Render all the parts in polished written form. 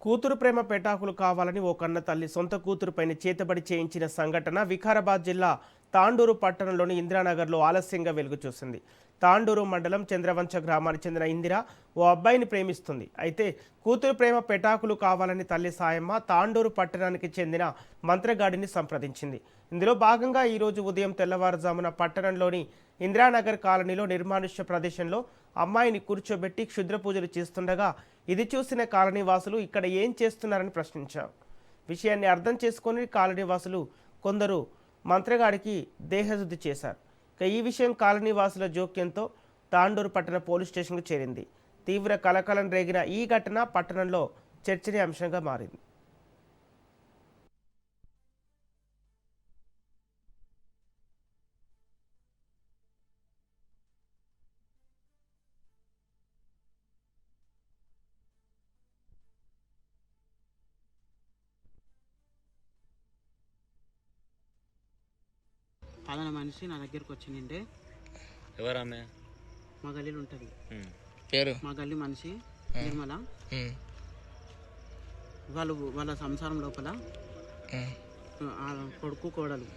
కూతురు ప్రేమ పెటాకులు కావాలని ఓ కన్న తల్లి సొంత కూతురుపైన చేతబడి చేయించిన సంఘటన వికారాబాద్ జిల్లా తాండూరు పట్టణంలోని ఇందిరానగర్లో ఆలస్యంగా వెలుగు చూసింది. తాండూరు మండలం చంద్రవంచ గ్రామానికి చెందిన ఇందిర ఓ అబ్బాయిని ప్రేమిస్తుంది. అయితే కూతురు ప్రేమ పెటాకులు కావాలని తల్లి సాయమ్మ తాండూరు పట్టణానికి చెందిన మంత్రగాడిని సంప్రదించింది. ఇందులో భాగంగా ఈరోజు ఉదయం తెల్లవారుజామున పట్టణంలోని ఇందిరానగర్ కాలనీలో నిర్మానుష్య ప్రదేశంలో అమ్మాయిని కూర్చోబెట్టి క్షుద్ర పూజలు చేస్తుండగా ఇది చూసిన కాలనీ వాసులు ఇక్కడ ఏం చేస్తున్నారని ప్రశ్నించారు. విషయాన్ని అర్థం చేసుకొని కాలనీ వాసులు కొందరు మంత్రగాడికి దేహశుద్ధి చేశారు. ఈ విషయం కాలనీ వాసుల జోక్యంతో తాండూరు పట్టణ పోలీస్ స్టేషన్కు చేరింది. తీవ్ర కలకలం రేగిన ఈ ఘటన పట్టణంలో చర్చనీయాంశంగా మారింది. పలానా మనిషి నా దగ్గరకు వచ్చిందంటే ఎవరామె? మా గల్లీలో ఉంటుంది పేరు మా గల్లీ మనిషి నిర్మల. వాళ్ళ సంసారం లోపల కొడుకు కోడలు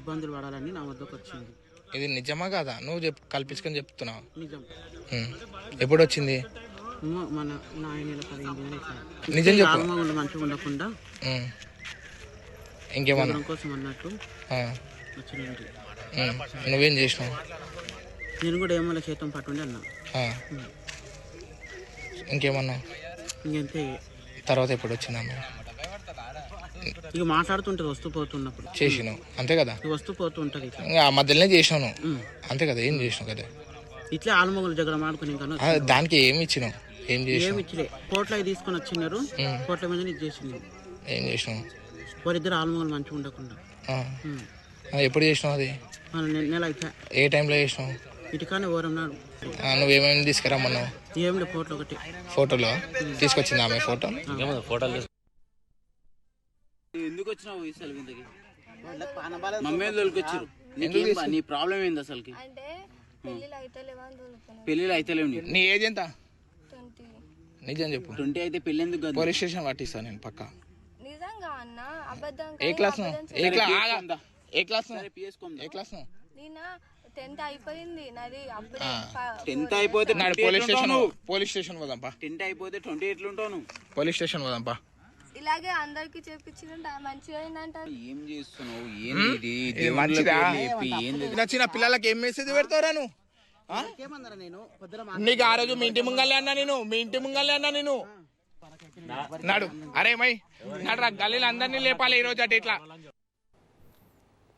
ఇబ్బందులు పడాలని నా వద్దకు వచ్చింది. ఇది నిజమా కాదా? నువ్వు కల్పించుకొని చెప్తున్నావు. నిజం. ఎప్పుడు వచ్చింది? మన 9 నెలల 15 నిజం చెప్పు. ఆల్మగుండు మంచిగా ఉండకుండా ఇంకేమన్నా కోసం అన్నట్టు వచ్చింది. నువ్వేం చేసినావు? నేను కూడా ఏమన్నా చేతం పట్టుండి అన్నా. ఇంకేమన్నా? ఇంకంతే. తర్వాత ఎప్పుడు వచ్చిందమ్మా? ఇక మాట్లాడుతుంటది వస్తూ పోతున్నప్పుడు చేసినావు అంతే కదా? వస్తూ పోతూ ఉంటది. ఇంకా ఆ మధ్యలోనే చేసినావు అంతే కదా? ఏం చేసినావు కదా? ఇట్లా ఆల్మగులు జగడ మాడుకుని దానికి ఏమి ఇచ్చినావు? ఏం చేసినావు? ఏమి ఇచ్చలే. కోట్ల తీసుకొని వచ్చినారు. కోట్ల మీద ఇది చేసింది. ఏం చేసినావు? వారిద్దరు ఆల్మగులు మంచిగా ఉండకుండా. ఎప్పుడు చేసినావు అది? నెల అయితే. ఏ టైంలో చేసినావు? ఇటుకానే ఓరన్నాడు. నువ్వేమేమి తీసుకురమ్మన్నావు? ఏం లేదు, కోట్లు ఒకటి. ఫోటోలో తీసుకొచ్చింది ఆమె ఫోటో? ఫోటోలు ఎందుకు వచ్చినావు అసలు? ఇంతకి మమ్మీ వచ్చారు. నీ ప్రాబ్లం ఏంది అసలుకి? పెళ్ళిళ్ళు అయితే లేవు. నీ ఏజ్ ఎంత? నిజం చెప్పు. 20 అయితే పెళ్ళి ఎందుకు? పోలీస్ స్టేషన్ పట్టిస్తా నేను పక్కా. ఏ క్లాస్? ఏ క్లాస్? ఏ క్లాస్? 10th అయిపోయింది నాది. 10th అయిపోతే పోలీస్ స్టేషన్ పోదాంపా. 10th అయిపోతే 20 ఎట్లుంటావు? పోలీస్ స్టేషన్ పోదాంపా. ఇలాగే అందరికి చెప్పించిన మంచిగా ఏం చేస్తున్నావు? నచ్చిన పిల్లలకి ఏం మెసేజ్ పెడతారా నువ్వు? నీకు ఆ రోజు మీ ఇంటి ముంగల్లే అన్నా నేను నాడు. అరే మై నాడు గల్లీలో అందరినీ లేపాలి ఈ రోజు అటు ఇట్లా.